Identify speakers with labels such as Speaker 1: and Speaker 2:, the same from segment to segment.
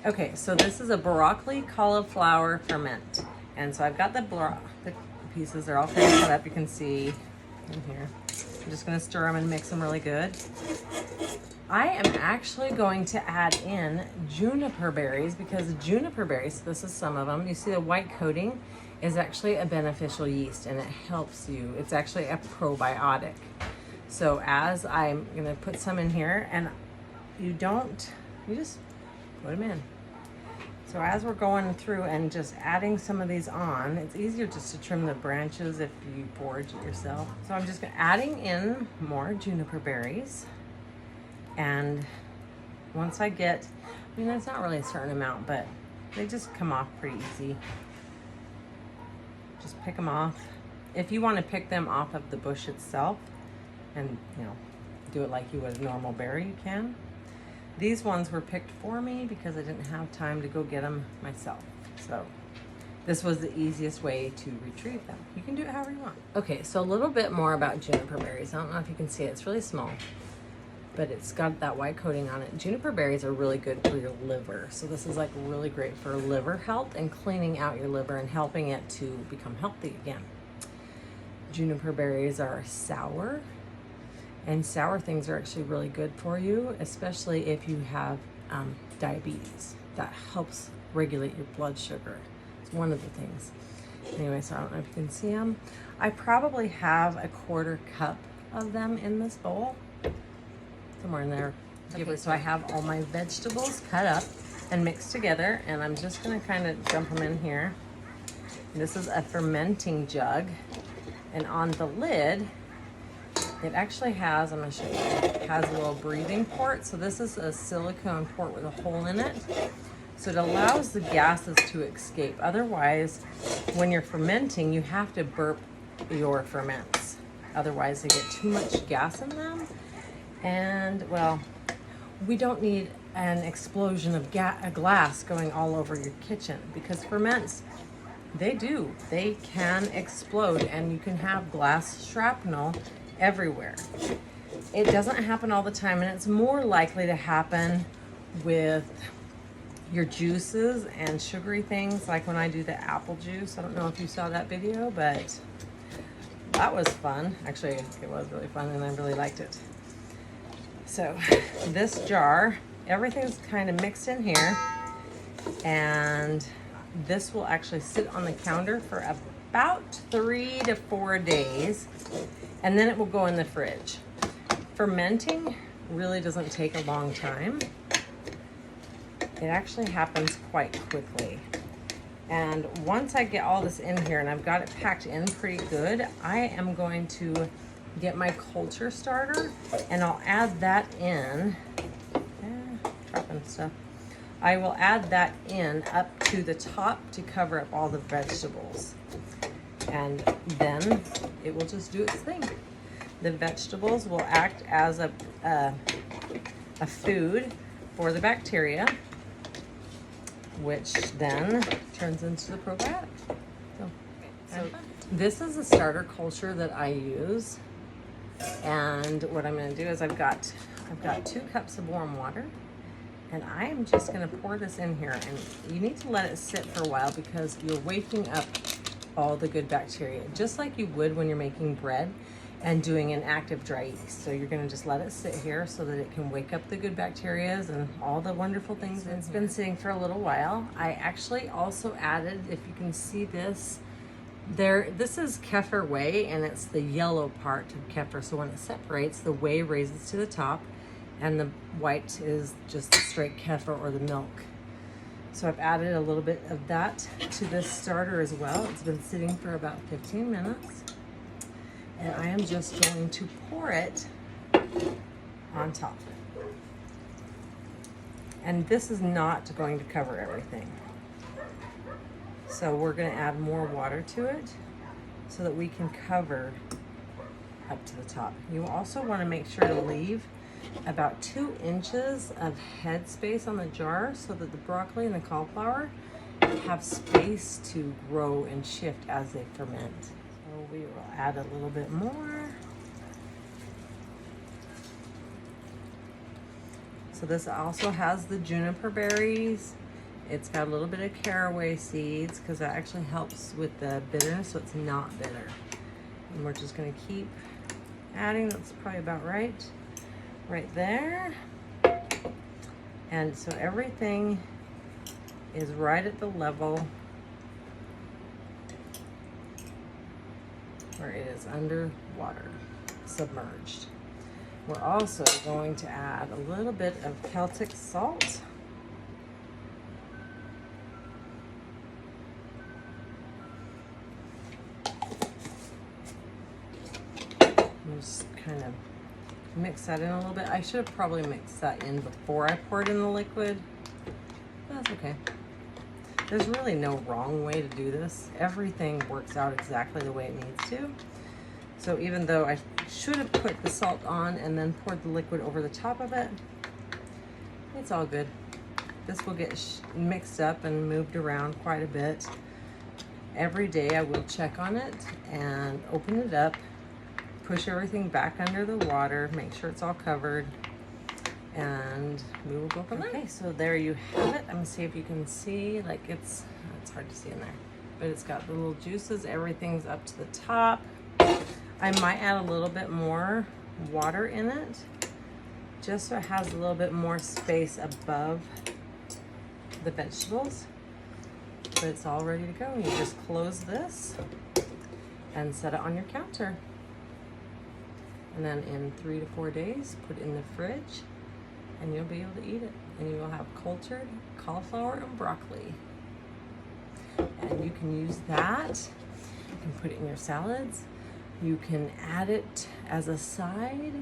Speaker 1: Okay, so this is a broccoli cauliflower ferment. And so I've got the pieces, they're all kind of cut up, you can see in here. I'm just gonna stir them and mix them really good. I am actually going to add in juniper berries because juniper berries, this is some of them, you see the white coating is actually a beneficial yeast and it helps you. It's actually a probiotic. So as I'm gonna put some in here, and you just put them in. So as we're going through and just adding some of these on, it's easier just to trim the branches if you forage it yourself. So I'm just adding in more juniper berries. And once I get, I mean, it's not really a certain amount, but they just come off pretty easy. Just pick them off. If you want to pick them off of the bush itself and, you know, do it like you would a normal berry, you can. These ones were picked for me because I didn't have time to go get them myself. So this was the easiest way to retrieve them. You can do it however you want. Okay, so a little bit more about juniper berries. I don't know if you can see it, it's really small, but it's got that white coating on it. Juniper berries are really good for your liver. So this is like really great for liver health and cleaning out your liver and helping it to become healthy again. Juniper berries are sour, and sour things are actually really good for you, especially if you have diabetes. That helps regulate your blood sugar. It's one of the things. Anyway, so I don't know if you can see them. I probably have a 1/4 cup of them in this bowl. Somewhere in there. Okay, so I have all my vegetables cut up and mixed together, and I'm just gonna kind of dump them in here. This is a fermenting jug, and on the lid, it actually has, I'm gonna show you, it has a little breathing port. So this is a silicone port with a hole in it. So it allows the gases to escape. Otherwise, when you're fermenting, you have to burp your ferments. Otherwise, they get too much gas in them. And well, we don't need an explosion of glass going all over your kitchen, because ferments, they can explode, and you can have glass shrapnel everywhere. It doesn't happen all the time, and it's more likely to happen with your juices and sugary things, like when I do the apple juice. I don't know if you saw that video, but that was fun. Actually, it was really fun, and I really liked it. So this jar, everything's kind of mixed in here, and this will actually sit on the counter for about 3 to 4 days, and then it will go in the fridge. Fermenting really doesn't take a long time. It actually happens quite quickly. And once I get all this in here and I've got it packed in pretty good, I am going to get my culture starter, and I'll add that in. Dropping stuff. I will add that in up to the top to cover up all the vegetables, and then it will just do its thing. The vegetables will act as a food for the bacteria, which then turns into the probiotic. So this is a starter culture that I use. And what I'm going to do is I've got 2 cups of warm water, and I am just going to pour this in here, and you need to let it sit for a while because you're waking up all the good bacteria, just like you would when you're making bread and doing an active dry yeast. So you're going to just let it sit here so that it can wake up the good bacteria and all the wonderful things. It's been sitting for a little while. I actually also added, if you can see this, this is kefir whey, and it's the yellow part of kefir. So when it separates, the whey raises to the top, and the white is just the straight kefir or the milk. So I've added a little bit of that to this starter as well. It's been sitting for about 15 minutes, and I am just going to pour it on top. And this is not going to cover everything. So we're going to add more water to it so that we can cover up to the top. You also want to make sure to leave about 2 inches of head space on the jar so that the broccoli and the cauliflower have space to grow and shift as they ferment. So we will add a little bit more. So this also has the juniper berries. It's got a little bit of caraway seeds because that actually helps with the bitterness, so it's not bitter. And we're just gonna keep adding. That's probably about right there. And so everything is right at the level where it is underwater, submerged. We're also going to add a little bit of Celtic salt. Just kind of mix that in a little bit. I should have probably mixed that in before I poured in the liquid. That's okay. There's really no wrong way to do this. Everything works out exactly the way it needs to. So even though I should have put the salt on and then poured the liquid over the top of it, it's all good. This will get mixed up and moved around quite a bit. Every day I will check on it and open it up, push everything back under the water, make sure it's all covered, and we will go from there. Okay, so there you have it. I'm gonna see if you can see, like it's hard to see in there, but it's got the little juices, everything's up to the top. I might add a little bit more water in it, just so it has a little bit more space above the vegetables, but it's all ready to go. You just close this and set it on your counter. And then in 3 to 4 days, put it in the fridge and you'll be able to eat it. And you will have cultured cauliflower and broccoli. And you can use that. You can put it in your salads. You can add it as a side.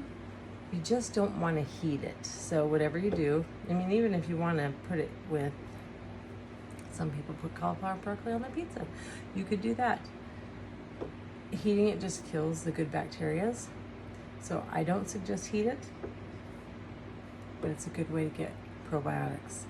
Speaker 1: You just don't want to heat it. So whatever you do, I mean, even if you want to put it with, some people put cauliflower and broccoli on their pizza. You could do that. Heating it just kills the good bacterias. So I don't suggest heat it, but it's a good way to get probiotics.